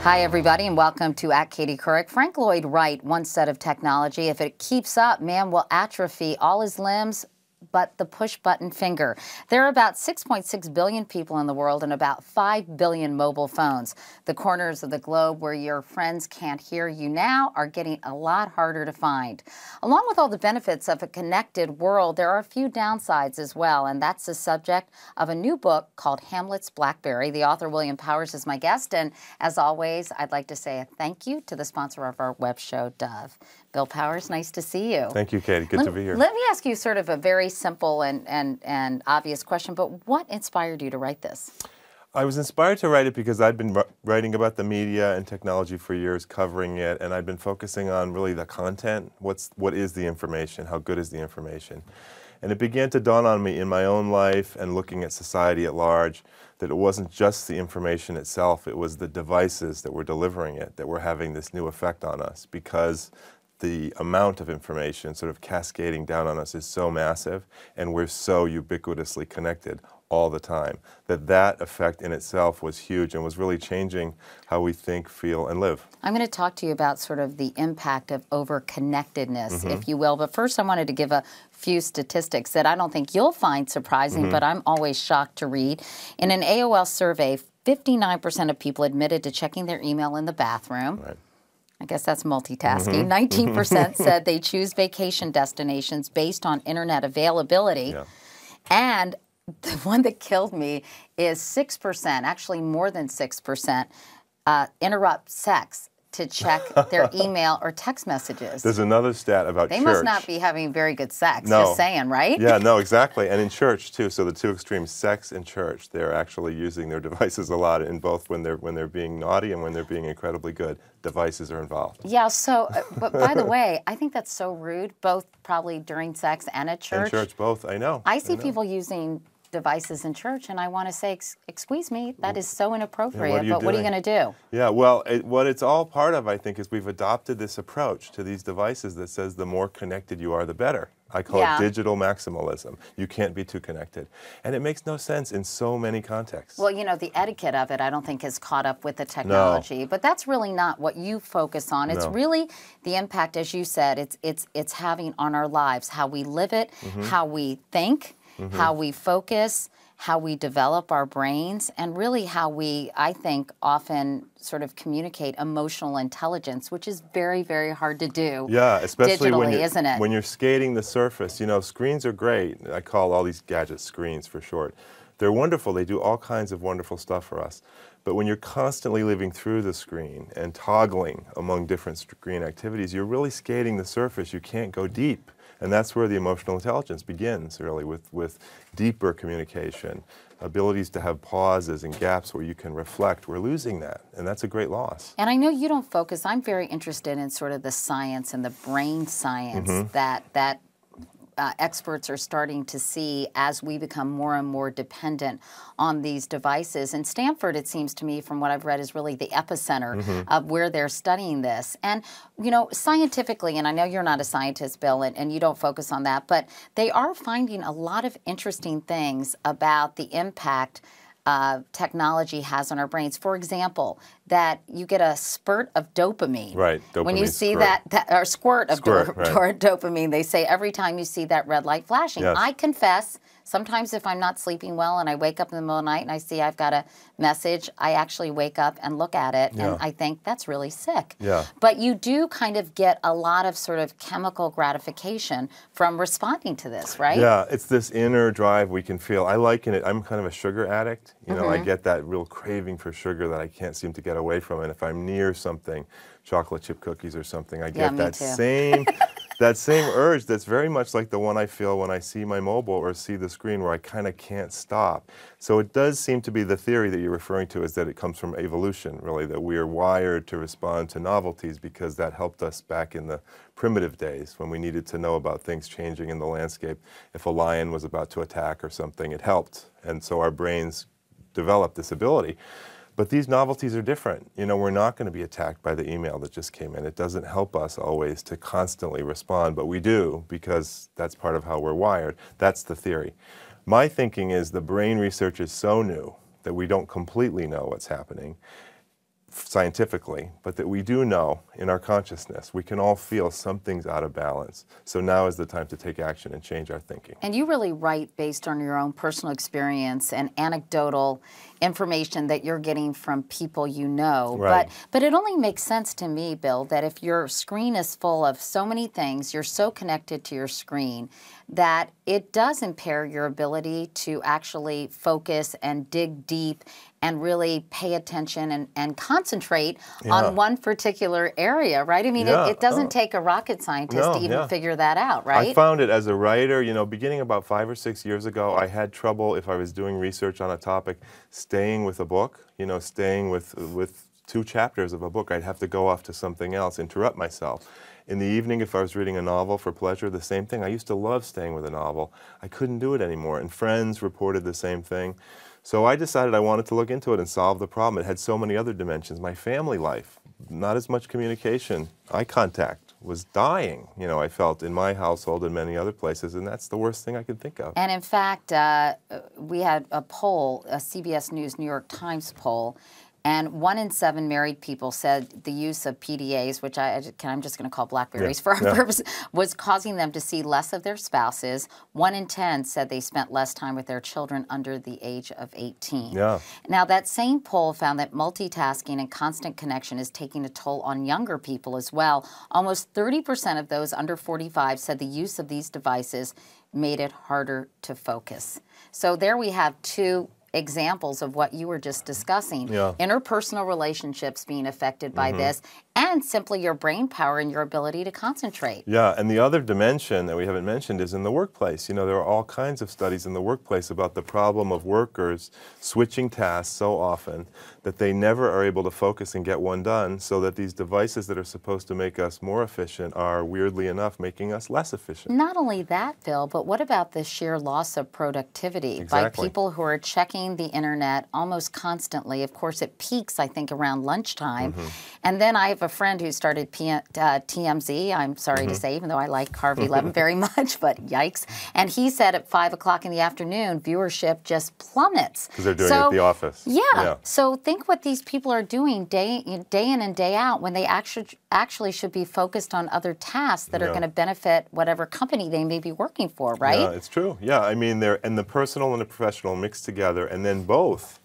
Hi, everybody, and welcome to Katie Couric. Frank Lloyd Wright once said of technology, if it keeps up, man will atrophy all his limbs but the push-button finger. There are about 6.6 billion people in the world and about 5 billion mobile phones. The corners of the globe where your friends can't hear you now are getting a lot harder to find. Along with all the benefits of a connected world, there are a few downsides as well, and that's the subject of a new book called Hamlet's Blackberry. The author, William Powers, is my guest, and as always, I'd like to say a thank you to the sponsor of our web show, Dove. Bill Powers, nice to see you. Thank you, Katie. Good to be here. Let me ask you sort of a very simple and obvious question, but what inspired you to write this? I was inspired to write it because I'd been writing about the media and technology for years, covering it, and I'd been focusing on really the content. What is the information? How good is the information? And it began to dawn on me in my own life and looking at society at large that it wasn't just the information itself, it was the devices that were delivering it that were having this new effect on us, because the amount of information sort of cascading down on us is so massive, and we're so ubiquitously connected all the time, that effect in itself was huge and was really changing how we think, feel, and live. I'm going to talk to you about sort of the impact of over-connectedness, if you will. But first, I wanted to give a few statistics that I don't think you'll find surprising, but I'm always shocked to read. In an AOL survey, 59% of people admitted to checking their email in the bathroom. Right. I guess that's multitasking. 19% said they choose vacation destinations based on internet availability. Yeah. And the one that killed me is 6%, actually more than 6%, interrupt sex to check their email or text messages. There's another stat about church. They must not be having very good sex, no. just saying, right? Yeah, no, exactly. And in church, too. So the two extremes, sex and church, they're actually using their devices a lot in both when they're being naughty and when they're being incredibly good. Devices are involved. Yeah, so, but by the way, I think that's so rude, both probably during sex and at church. In church, both, I know. I see people using devices in church, and I want to say, excuse me, that is so inappropriate, but what are you going to do? Yeah, well, what it's all part of, I think, is we've adopted this approach to these devices that says the more connected you are, the better. I call it digital maximalism. You can't be too connected. And it makes no sense in so many contexts. Well, you know, the etiquette of it, I don't think has caught up with the technology, but that's really not what you focus on. It's really the impact, as you said, it's having on our lives, how we live it, how we think, how we focus, how we develop our brains, and really how we, I think, often sort of communicate emotional intelligence, which is very, very hard to do. Yeah, especially digitally, isn't it? When you're skating the surface. You know, screens are great. I call all these gadgets screens for short. They're wonderful. They do all kinds of wonderful stuff for us. But when you're constantly living through the screen and toggling among different screen activities, you're really skating the surface. You can't go deep. And that's where the emotional intelligence begins, really, with deeper communication, abilities to have pauses and gaps where you can reflect. We're losing that, and that's a great loss. And I know you don't focus. I'm very interested in sort of the science and the brain science that experts are starting to see as we become more and more dependent on these devices. And Stanford, it seems to me, from what I've read, is really the epicenter of where they're studying this. And, you know, scientifically, and I know you're not a scientist, Bill, and you don't focus on that, but they are finding a lot of interesting things about the impact technology has on our brains. For example, that you get a spurt of dopamine. Right, dopamine when you see squirt. or squirt of right. dopamine, they say every time you see that red light flashing. Yes. I confess, sometimes if I'm not sleeping well and I wake up in the middle of the night and I see I've got a message, I actually wake up and look at it and I think that's really sick. Yeah. But you do kind of get a lot of sort of chemical gratification from responding to this, right? Yeah, it's this inner drive we can feel. I liken it, I'm kind of a sugar addict. You know, I get that real craving for sugar that I can't seem to get away from. And if I'm near something, chocolate chip cookies or something, I get that same that same urge that's very much like the one I feel when I see my mobile or see the screen, where I kind of can't stop. So it does seem to be the theory that you're referring to is that it comes from evolution, really, that we are wired to respond to novelties because that helped us back in the primitive days when we needed to know about things changing in the landscape. If a lion was about to attack or something, it helped. And so our brains developed this ability. But these novelties are different. You know, we're not going to be attacked by the email that just came in. It doesn't help us always to constantly respond, but we do because that's part of how we're wired. That's the theory. My thinking is the brain research is so new that we don't completely know what's happening. scientifically, but that we do know in our consciousness, we can all feel something's out of balance. So now is the time to take action and change our thinking. And you really write based on your own personal experience and anecdotal information that you're getting from people you know. Right. But it only makes sense to me, Bill, that if your screen is full of so many things, you're so connected to your screen, that it does impair your ability to actually focus and dig deep and really pay attention and concentrate on one particular area, right? I mean, it doesn't take a rocket scientist to even figure that out, right? I found it as a writer, you know, beginning about 5 or 6 years ago, I had trouble, if I was doing research on a topic, staying with a book, you know, staying with 2 chapters of a book. I'd have to go off to something else, interrupt myself. In the evening, if I was reading a novel for pleasure, the same thing. I used to love staying with a novel. I couldn't do it anymore, and friends reported the same thing. So I decided I wanted to look into it and solve the problem. It had so many other dimensions. My family life, not as much communication, eye contact was dying, you know, I felt in my household and many other places, and that's the worst thing I could think of. And in fact, we had a poll, a CBS News New York Times poll, and 1 in 7 married people said the use of PDAs, which I'm just going to call Blackberries for our purpose, was causing them to see less of their spouses. 1 in 10 said they spent less time with their children under the age of 18. Now, that same poll found that multitasking and constant connection is taking a toll on younger people as well. Almost 30% of those under 45 said the use of these devices made it harder to focus. So there we have 2 examples of what you were just discussing. Interpersonal relationships being affected by this, and simply your brain power and your ability to concentrate. Yeah, and the other dimension that we haven't mentioned is in the workplace. You know, there are all kinds of studies in the workplace about the problem of workers switching tasks so often that they never are able to focus and get one done, so that these devices that are supposed to make us more efficient are, weirdly enough, making us less efficient. Not only that, Bill, but what about the sheer loss of productivity by people who are checking the internet almost constantly? Of course, it peaks, I think, around lunchtime. And then I have a friend who started TMZ, I'm sorry to say, even though I like Harvey Levin very much, but yikes. And he said at 5 o'clock in the afternoon, viewership just plummets. Because they're doing it at the office. So think what these people are doing day in and day out when they actually should be focused on other tasks that are going to benefit whatever company they may be working for, right? Yeah, it's true. Yeah, I mean, and the personal and the professional mixed together, and then both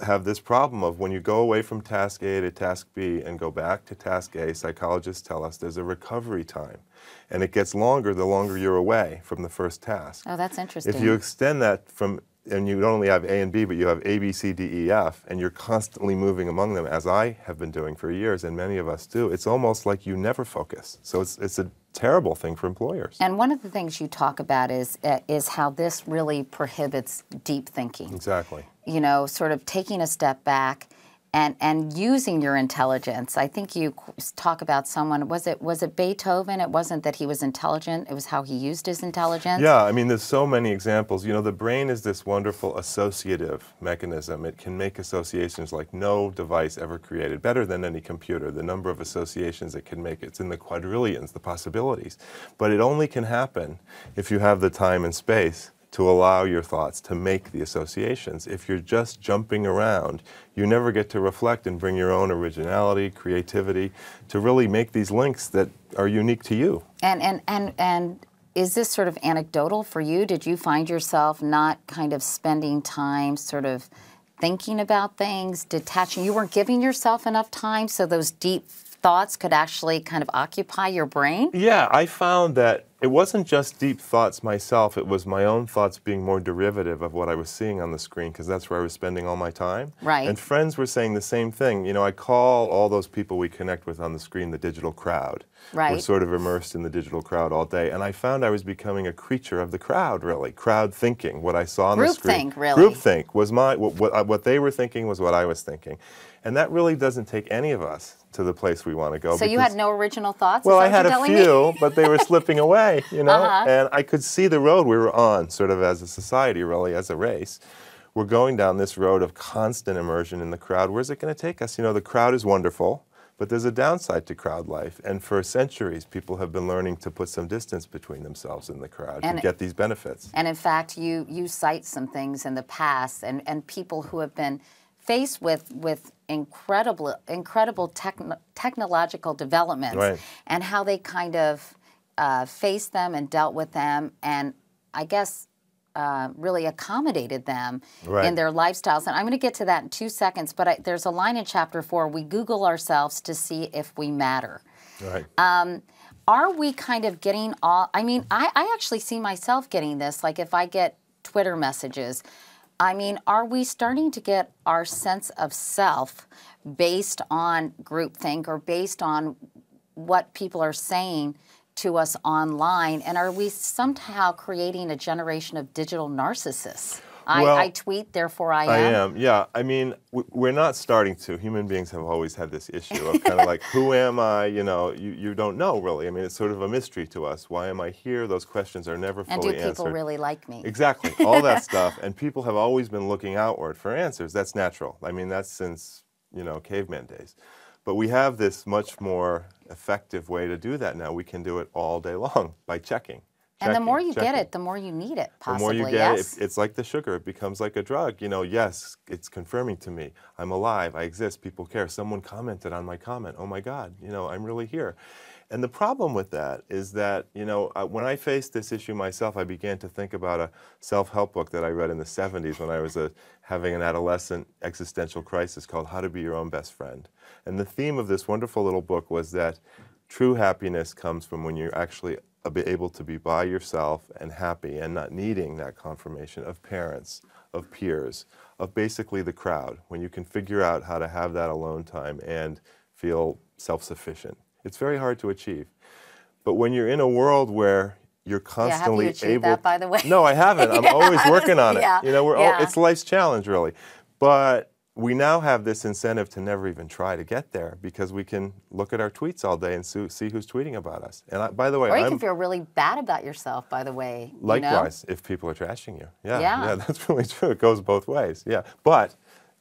have this problem of when you go away from task A to task B and go back to task A, psychologists tell us there's a recovery time. And it gets longer the longer you're away from the first task. Oh, that's interesting. If you extend that from, and you don't only have A and B, but you have A, B, C, D, E, F, and you're constantly moving among them, as I have been doing for years, and many of us do, it's almost like you never focus. So it's a terrible thing for employers. And one of the things you talk about is how this really prohibits deep thinking. Exactly. You know, sort of taking a step back and using your intelligence. I think you talk about someone, was it Beethoven? It wasn't that he was intelligent, it was how he used his intelligence. Yeah, I mean, there's so many examples. You know, the brain is this wonderful associative mechanism. It can make associations like no device ever created, better than any computer. The number of associations it can make, it's in the quadrillions, the possibilities. But it only can happen if you have the time and space to allow your thoughts to make the associations. If you're just jumping around, you never get to reflect and bring your own originality, creativity, to really make these links that are unique to you. And is this sort of anecdotal for you? Did you find yourself not kind of spending time sort of thinking about things, detaching? You weren't giving yourself enough time so those deep thoughts could actually kind of occupy your brain? Yeah, I found that it wasn't just deep thoughts myself, it was my own thoughts being more derivative of what I was seeing on the screen, because that's where I was spending all my time. Right. And friends were saying the same thing. You know, I call all those people we connect with on the screen the digital crowd. Right. We're sort of immersed in the digital crowd all day. And I found I was becoming a creature of the crowd, really. Crowd thinking, what I saw on the screen. Groupthink, really. Groupthink was what they were thinking was what I was thinking. And that really doesn't take any of us to the place we want to go. So you had no original thoughts? Well, I had a few, but they were slipping away, you know? And I could see the road we were on, sort of as a society, really, as a race. We're going down this road of constant immersion in the crowd. Where's it going to take us? You know, the crowd is wonderful, but there's a downside to crowd life. And for centuries, people have been learning to put some distance between themselves and the crowd to get these benefits. And in fact, you cite some things in the past and people who have been faced with incredible technological developments, right, and how they kind of faced them and dealt with them, and I guess really accommodated them right, in their lifestyles. And I'm going to get to that in 2 seconds, but there's a line in chapter 4, we Google ourselves to see if we matter. right. Are we kind of getting all, I mean, I actually see myself getting this, like if I get Twitter messages, I mean, are we starting to get our sense of self based on groupthink or based on what people are saying to us online? And are we somehow creating a generation of digital narcissists? Well, I tweet, therefore I am. I am, yeah. I mean, we're not starting to. Human beings have always had this issue of kind of like, who am I? You know, you don't know really. I mean, it's sort of a mystery to us. Why am I here? Those questions are never fully answered. And do people really like me? Exactly, all that stuff. And people have always been looking outward for answers. That's natural. I mean, that's since, you know, caveman days. But we have this much more effective way to do that now. We can do it all day long by checking. And the more you get it, the more you need it, possibly. The more you get it, it's like the sugar. It becomes like a drug. You know, yes, it's confirming to me. I'm alive. I exist. People care. Someone commented on my comment. Oh, my God. You know, I'm really here. And the problem with that is that, you know, when I faced this issue myself, I began to think about a self-help book that I read in the 70s when I was having an adolescent existential crisis called How to Be Your Own Best Friend. And the theme of this wonderful little book was that true happiness comes from when you're actually able to be by yourself and happy and not needing that confirmation of parents, of peers, of basically the crowd, when you can figure out how to have that alone time and feel self-sufficient. It's very hard to achieve. But when you're in a world where you're constantly have you achieved that, by the way? No, I haven't. I'm always working on it. Yeah. You know, it's life's challenge, really. But we now have this incentive to never even try to get there because we can look at our tweets all day and see who's tweeting about us. And by the way, or you can feel really bad about yourself, by the way. Likewise, if people are trashing you. Yeah, that's really true. It goes both ways. Yeah. But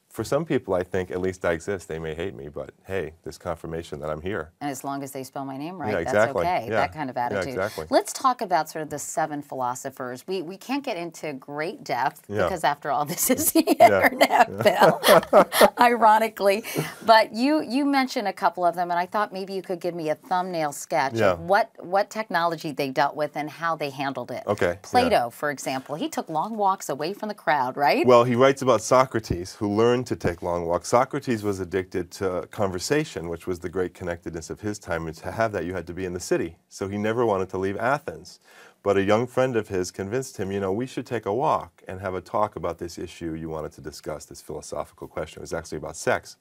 for some people, I think, at least I exist. They may hate me, but hey, this confirmation that I'm here. And as long as they spell my name right, yeah, exactly. that's okay. Yeah. That kind of attitude. Yeah, exactly. Let's talk about sort of the 7 philosophers. We can't get into great depth because after all, this is the internet, Bill, ironically. But you mentioned a couple of them, and I thought maybe you could give me a thumbnail sketch of what technology they dealt with and how they handled it. Okay. Plato, for example, he took long walks away from the crowd, right? Well, he writes about Socrates, who learned to take long walks. Socrates was addicted to conversation, which was the great connectedness of his time, and to have that you had to be in the city. So he never wanted to leave Athens. But a young friend of his convinced him, you know, we should take a walk and have a talk about this issue you wanted to discuss, this philosophical question. It was actually about sex.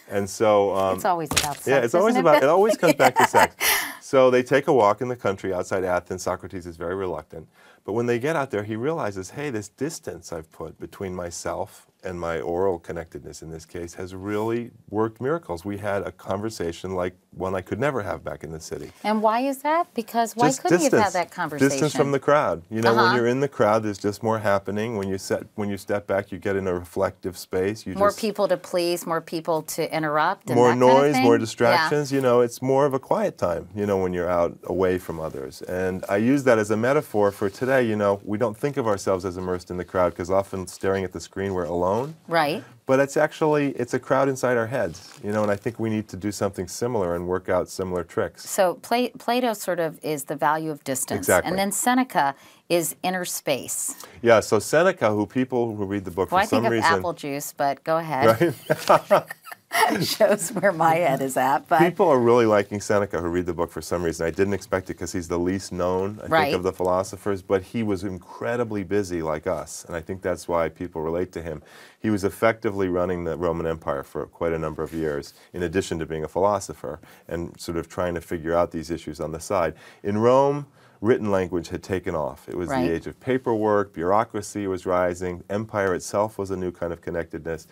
And so it's always about sex. Yeah, it's always about, it always comes back to sex. So they take a walk in the country outside Athens. Socrates is very reluctant. But when they get out there, he realizes, hey, this distance I've put between myself and my oral connectedness in this case has really worked miracles. We had a conversation like one I could never have back in the city. And why is that? Because why couldn't you have had that conversation? Distance from the crowd. You know, when you're in the crowd, there's just more happening. When you step back, you get in a reflective space. More people to please, more people to interrupt. And more that noise, kind of thing? more distractions. You know, it's more of a quiet time, you know, when you're out away from others. And I use that as a metaphor for today. You know, we don't think of ourselves as immersed in the crowd because often staring at the screen, we're alone. Right. But it's a crowd inside our heads, you know, and I think we need to do something similar and work out similar tricks. So Plato sort of is the value of distance. Exactly. And then Seneca is inner space. Yeah, so Seneca, who people who read the book for some reason... I think of apple juice, but go ahead. Right? Shows where my head is at. But people are really liking Seneca who read the book for some reason. I didn't expect it because he's the least known, I think, of the philosophers, but he was incredibly busy like us, and I think that's why people relate to him. He was effectively running the Roman Empire for quite a number of years, in addition to being a philosopher, and sort of trying to figure out these issues on the side. In Rome, written language had taken off. It was the age of paperwork, bureaucracy was rising, empire itself was a new kind of connectedness.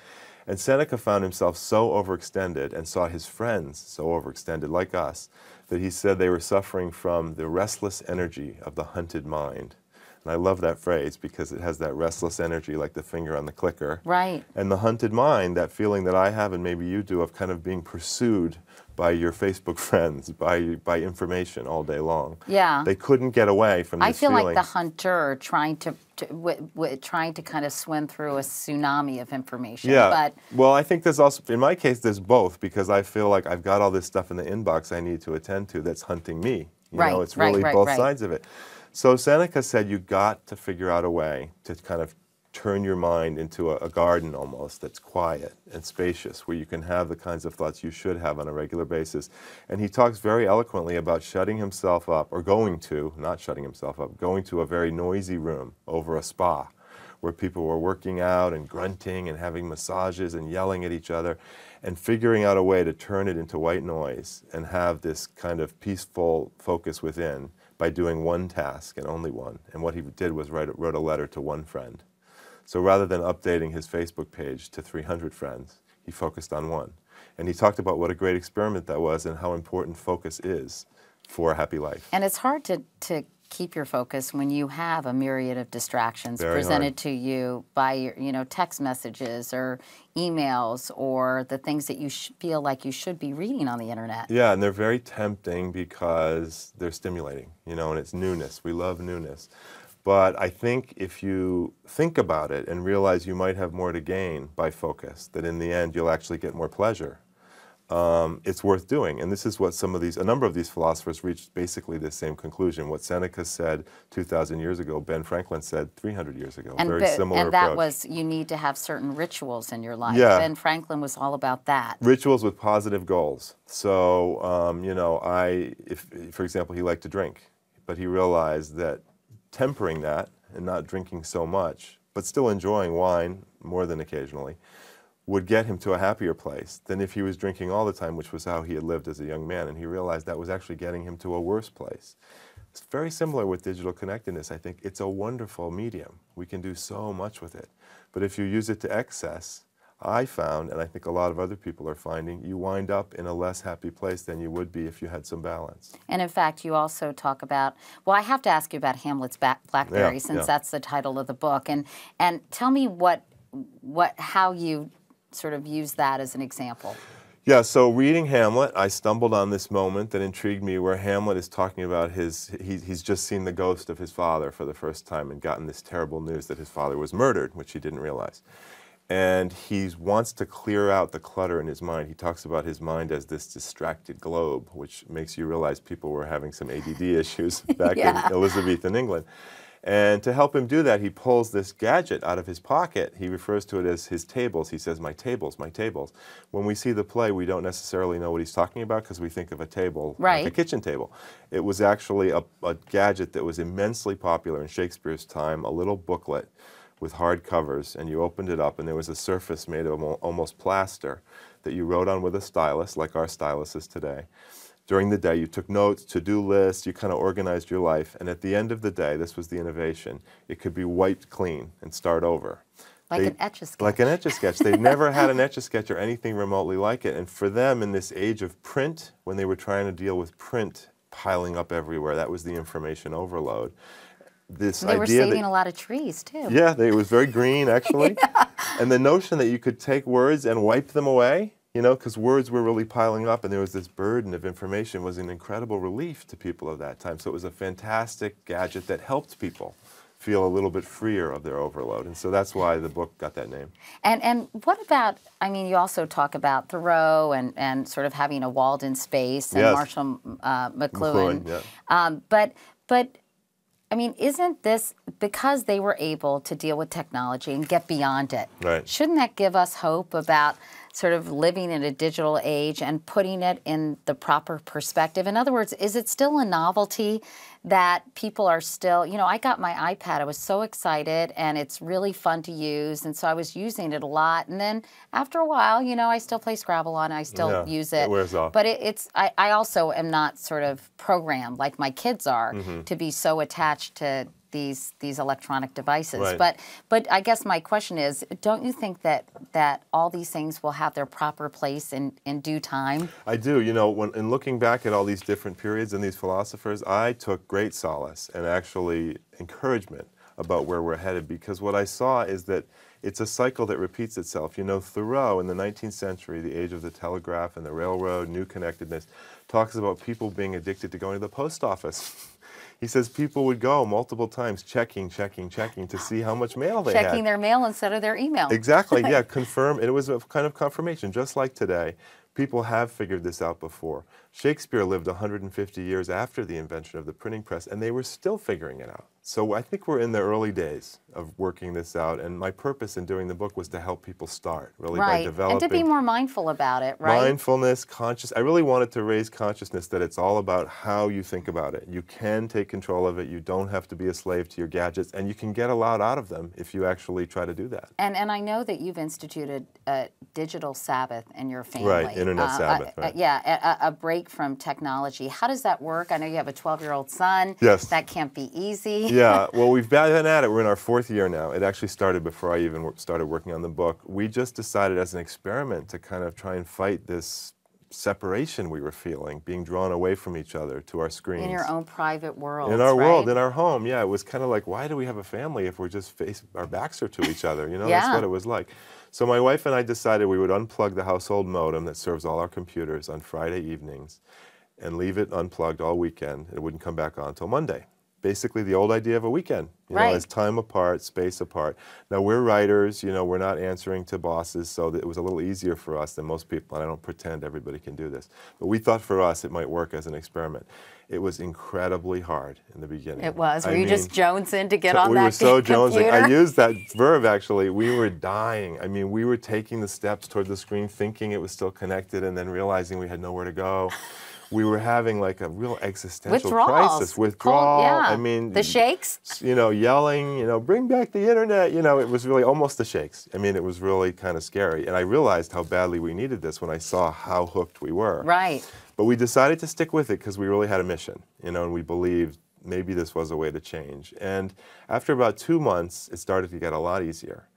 And Seneca found himself so overextended and saw his friends so overextended, like us, that he said they were suffering from the restless energy of the hunted mind. And I love that phrase because it has that restless energy like the finger on the clicker. Right. And the hunted mind, that feeling that I have and maybe you do of kind of being pursued by your Facebook friends, by information all day long. Yeah. They couldn't get away from this I feel feeling. like the hunter trying to trying to kind of swim through a tsunami of information. Yeah. But well, I think there's also, in my case, there's both, because I feel like I've got all this stuff in the inbox I need to attend to that's hunting me. You know, it's really both sides of it. So Seneca said you got to figure out a way to kind of turn your mind into a garden almost that's quiet and spacious, where you can have the kinds of thoughts you should have on a regular basis. And he talks very eloquently about shutting himself up, or going to, not shutting himself up, going to a very noisy room over a spa where people were working out and grunting and having massages and yelling at each other, and figuring out a way to turn it into white noise and have this kind of peaceful focus within by doing one task and only one. And what he did was wrote a letter to one friend. So rather than updating his Facebook page to 300 friends, he focused on one. And he talked about what a great experiment that was and how important focus is for a happy life. And it's hard to keep your focus when you have a myriad of distractions Very presented hard. to you by your, text messages or emails or the things that you feel like you should be reading on the internet. Yeah, and they're very tempting because they're stimulating, and it's newness. We love newness. But I think if you think about it and realize you might have more to gain by focus, that in the end you'll actually get more pleasure, it's worth doing. And this is what a number of these philosophers reached basically the same conclusion. What Seneca said 2,000 years ago, Ben Franklin said 300 years ago. Very similar and that approach. was, you need to have certain rituals in your life. Yeah. Ben Franklin was all about that. Rituals with positive goals. So, for example, he liked to drink, but he realized that tempering that and not drinking so much, but still enjoying wine more than occasionally, would get him to a happier place than if he was drinking all the time, which was how he had lived as a young man. And he realized that was actually getting him to a worse place. It's very similar with digital connectedness. I think it's a wonderful medium. We can do so much with it. But if you use it to excess, I found, and I think a lot of other people are finding, you wind up in a less happy place than you would be if you had some balance. And in fact, you also talk about, well, I have to ask you about Hamlet's Blackberry, since that's the title of the book. And tell me how you sort of use that as an example. Yeah, so reading Hamlet, I stumbled on this moment that intrigued me, where Hamlet is talking about he's just seen the ghost of his father for the first time and gotten this terrible news that his father was murdered, which he didn't realize. And he wants to clear out the clutter in his mind. He talks about his mind as this distracted globe, which makes you realize people were having some ADD issues back in Elizabethan England. And to help him do that, he pulls this gadget out of his pocket. He refers to it as his tables. He says, my tables, my tables. When we see the play, we don't necessarily know what he's talking about because we think of a table, like a kitchen table. It was actually a gadget that was immensely popular in Shakespeare's time, a little booklet with hard covers, and you opened it up and there was a surface made of almost plaster that you wrote on with a stylus, like our stylus is today. During the day, you took notes, to-do lists, you kind of organized your life, and at the end of the day, this was the innovation, it could be wiped clean and start over. Like an Etch-a-Sketch. Like an Etch-a-Sketch. They've never had an Etch-a-Sketch or anything remotely like it, and for them, in this age of print, when they were trying to deal with print piling up everywhere, that was the information overload. They were saving a lot of trees, too. Yeah, it was very green, actually. And the notion that you could take words and wipe them away, because words were really piling up and there was this burden of information, was an incredible relief to people of that time. So it was a fantastic gadget that helped people feel a little bit freer of their overload. And so that's why the book got that name. And what about, you also talk about Thoreau and sort of having a walled-in space, and Marshall McLuhan. But isn't this, because they were able to deal with technology and get beyond it, shouldn't that give us hope about sort of living in a digital age and putting it in the proper perspective? In other words, is it still a novelty that people are still, I got my iPad, I was so excited, and it's really fun to use, and so I was using it a lot, and then after a while, I still play Scrabble on it, I still use it. It wears off. But I also am not sort of programmed like my kids are to be so attached to these electronic devices. But I guess my question is, don't you think that all these things will have their proper place in due time? I do. In looking back at all these different periods and these philosophers, I took great solace and actually encouragement about where we're headed, because what I saw is that it's a cycle that repeats itself. You know, Thoreau in the 19th century, the age of the telegraph and the railroad, new connectedness, talks about people being addicted to going to the post office. He says people would go multiple times checking to see how much mail they had. Checking their mail instead of their email. Exactly, yeah, confirm. And it was a kind of confirmation, just like today. People have figured this out before. Shakespeare lived 150 years after the invention of the printing press, and they were still figuring it out. So I think we're in the early days of working this out, and my purpose in doing the book was to help people start, really, by developing... and to be more mindful about it, right? Mindfulness, I really wanted to raise consciousness that it's all about how you think about it. You can take control of it, you don't have to be a slave to your gadgets, and you can get a lot out of them if you actually try to do that. And I know that you've instituted a digital Sabbath in your family. Right, Internet Sabbath, right. Yeah, a break from technology. How does that work? I know you have a 12-year-old son. Yes. That can't be easy. Yeah, well, we've been at it. We're in our 4th year now. It actually started before I even started working on the book. We just decided as an experiment to kind of try and fight this separation we were feeling, being drawn away from each other to our screens. In your own private world. In our world, in our home, yeah. It was kind of like, why do we have a family if we're just our backs are to each other? You know, Yeah. That's what it was like. So my wife and I decided we would unplug the household modem that serves all our computers on Friday evenings and leave it unplugged all weekend. It wouldn't come back on until Monday. Basically the old idea of a weekend, you know, as time apart, space apart. Now we're writers, you know, we're not answering to bosses, so that it was a little easier for us than most people, and I don't pretend everybody can do this. But we thought for us it might work as an experiment. It was incredibly hard in the beginning. It was. Were you just jonesing to get on that We were so jonesing. computer? I used that verb, actually. We were dying. I mean, we were taking the steps toward the screen, thinking it was still connected, and then realizing we had nowhere to go. We were having like a real existential crisis. Withdrawal. Yeah. I mean, the shakes. You know, yelling. You know, bring back the internet. You know, it was really almost the shakes. I mean, it was really kind of scary. And I realized how badly we needed this when I saw how hooked we were. Right. But we decided to stick with it because we really had a mission. You know, and we believed maybe this was a way to change. And after about 2 months, it started to get a lot easier.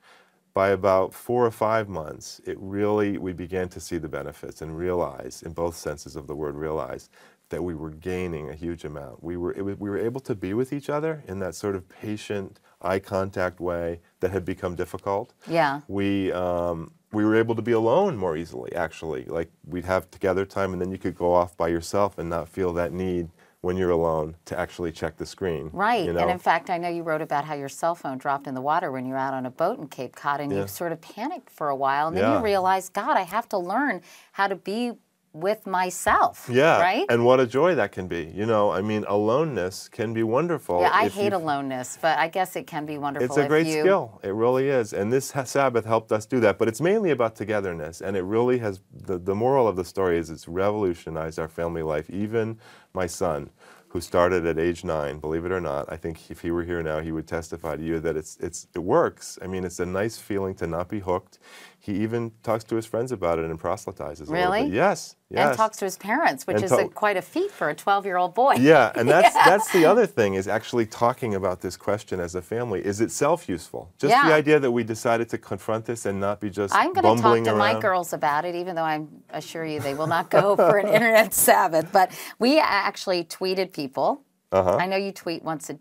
By about 4 or 5 months, we began to see the benefits and realize, in both senses of the word realize, that we were gaining a huge amount. We were able to be with each other in that sort of patient, eye contact way that had become difficult. Yeah. We were able to be alone more easily, actually. Like, we'd have together time, and then you could go off by yourself and not feel that need when you're alone to actually check the screen. Right, you know? And in fact, I know you wrote about how your cell phone dropped in the water when you were out on a boat in Cape Cod, and you sort of panicked for a while, and then you realized, God, I have to learn how to be with myself. Yeah, right? And what a joy that can be. You know, I mean, aloneness can be wonderful. Yeah, I hate aloneness, but I guess it can be wonderful. It's a great skill. It really is. And this Sabbath helped us do that. But it's mainly about togetherness. And it really has, the moral of the story is it's revolutionized our family life. Even my son, who started at age 9, believe it or not, I think if he were here now, he would testify to you that it works. I mean, it's a nice feeling to not be hooked. He even talks to his friends about it and proselytizes a little bit. Yes, yes. And talks to his parents, which is quite a feat for a 12-year-old boy. Yeah, and that's the other thing, is actually talking about this question as a family is itself useful. Just the idea that we decided to confront this and not be just I'm going to talk to my girls about it, even though I assure you they will not go for an internet Sabbath. But we actually tweeted people. I know you tweet once a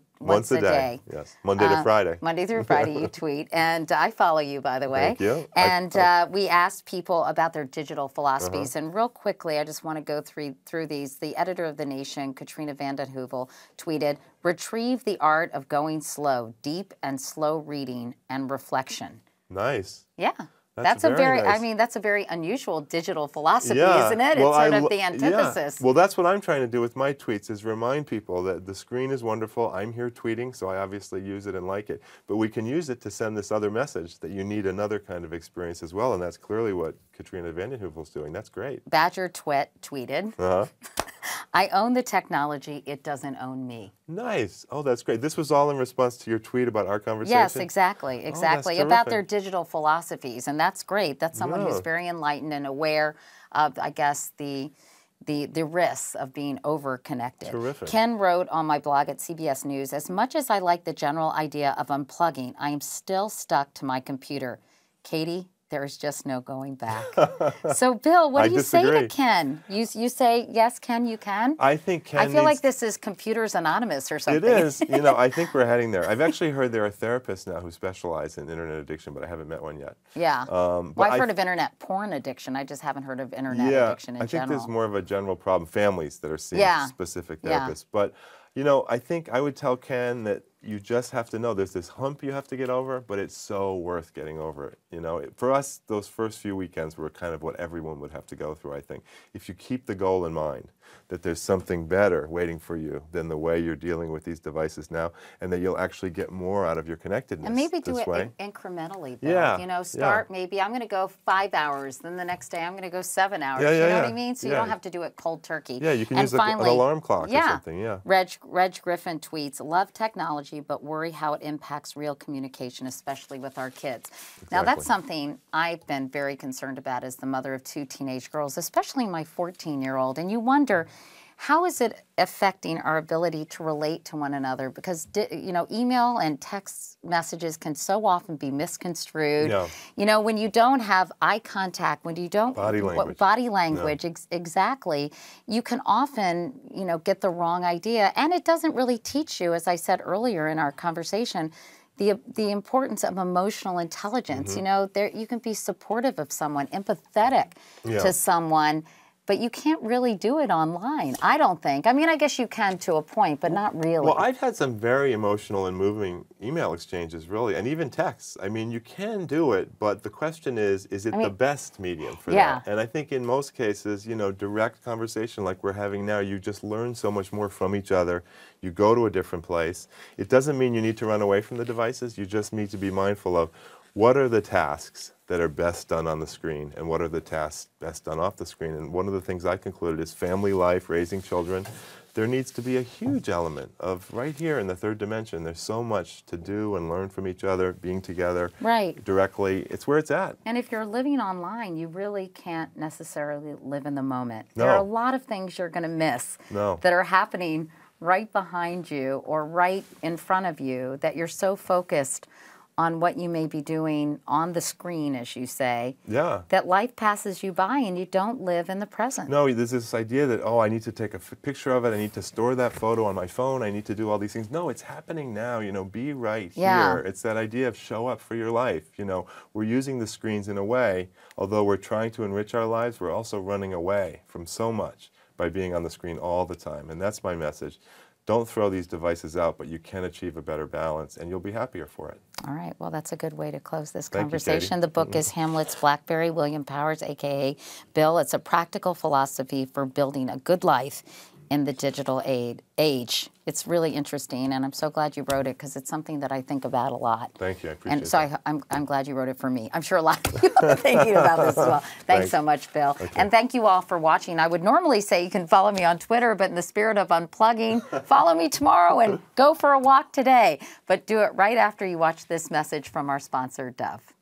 day. Yes, Monday to Friday. Monday through Friday you tweet, and I follow you, by the way. Thank you. And we asked people about their digital philosophies, and real quickly, I just want to go through these. The editor of The Nation, Katrina vanden Heuvel, tweeted, "Retrieve the art of going slow, deep and slow reading and reflection." Nice. Yeah. That's a very nice. I mean, that's a very unusual digital philosophy, isn't it? Well, it's sort of the antithesis. Well, that's what I'm trying to do with my tweets, is remind people that the screen is wonderful. I'm here tweeting, so I obviously use it and like it. But we can use it to send this other message that you need another kind of experience as well, and that's clearly what Katrina vanden Heuvel's doing. That's great. Badger tweeted, "I own the technology, it doesn't own me." Nice. Oh, that's great. This was all in response to your tweet about our conversation? Yes, exactly. Oh, about their digital philosophies, and that's great. That's someone who's very enlightened and aware of, I guess, the risks of being over-connected. Terrific. Ken wrote on my blog at CBS News, "As much as I like the general idea of unplugging, I am still stuck to my computer. Katie, There's just no going back. So, Bill, what do you say to Ken? You say, yes, Ken, you can? I think Ken I feel like this is Computers Anonymous or something. It is. You know, I think we're heading there. I've actually heard there are therapists now who specialize in internet addiction, but I haven't met one yet. Yeah. Well, I've heard of internet porn addiction. I just haven't heard of internet addiction in general. I think there's more of a general problem, families that are seeing specific therapists. But, you know, I think I would tell Ken that you just have to know there's this hump you have to get over, but it's so worth getting over it. You know, for us, those first few weekends were kind of what everyone would have to go through, I think. If you keep the goal in mind, that there's something better waiting for you than the way you're dealing with these devices now, and that you'll actually get more out of your connectedness. And maybe do it incrementally, Bill. You know, start maybe I'm going to go 5 hours, then the next day I'm going to go 7 hours. You know what I mean? So you don't have to do it cold turkey. Yeah, you can use an alarm clock or something. Reg Griffin tweets, love technology, but worry how it impacts real communication, especially with our kids. Now, that's something I've been very concerned about as the mother of 2 teenage girls, especially my 14-year-old. And you wonder, how is it affecting our ability to relate to one another? Because, you know, email and text messages can so often be misconstrued. You know, when you don't have eye contact, when you don't... Body language, exactly. You can often, you know, get the wrong idea. And it doesn't really teach you, as I said earlier in our conversation, the importance of emotional intelligence. You know, you can be supportive of someone, empathetic to someone, but you can't really do it online, I don't think. I mean, I guess you can to a point, but not really. Well, I've had some very emotional and moving email exchanges, really, and even texts. I mean, you can do it, but the question is it the best medium for that? And I think in most cases, you know, direct conversation like we're having now, you just learn so much more from each other. You go to a different place. It doesn't mean you need to run away from the devices. You just need to be mindful of what are the tasks that are best done on the screen and what are the tasks best done off the screen. And one of the things I concluded is family life, raising children. There needs to be a huge element of right here in the third dimension. There's so much to do and learn from each other, being together directly. It's where it's at. And if you're living online, you really can't necessarily live in the moment. There are a lot of things you're going to miss that are happening right behind you or right in front of you that you're so focused on what you may be doing on the screen, as you say, that life passes you by and you don't live in the present. No, there's this idea that, oh, I need to take a picture of it, I need to store that photo on my phone, I need to do all these things. No, it's happening now, you know, be right here. It's that idea of show up for your life. You know, we're using the screens in a way, although we're trying to enrich our lives, we're also running away from so much by being on the screen all the time. And that's my message. Don't throw these devices out, but you can achieve a better balance, and you'll be happier for it. All right. Well, that's a good way to close this conversation. The book is Hamlet's Blackberry, William Powers, a.k.a. Bill. It's a practical philosophy for building a good life in the digital age. It's really interesting, and I'm so glad you wrote it because it's something that I think about a lot. Thank you. I appreciate it. And so I'm glad you wrote it for me. I'm sure a lot of people are thinking about this as well. Thanks so much, Bill. And thank you all for watching. I would normally say you can follow me on Twitter, but in the spirit of unplugging, follow me tomorrow and go for a walk today. But do it right after you watch this message from our sponsor, Dove.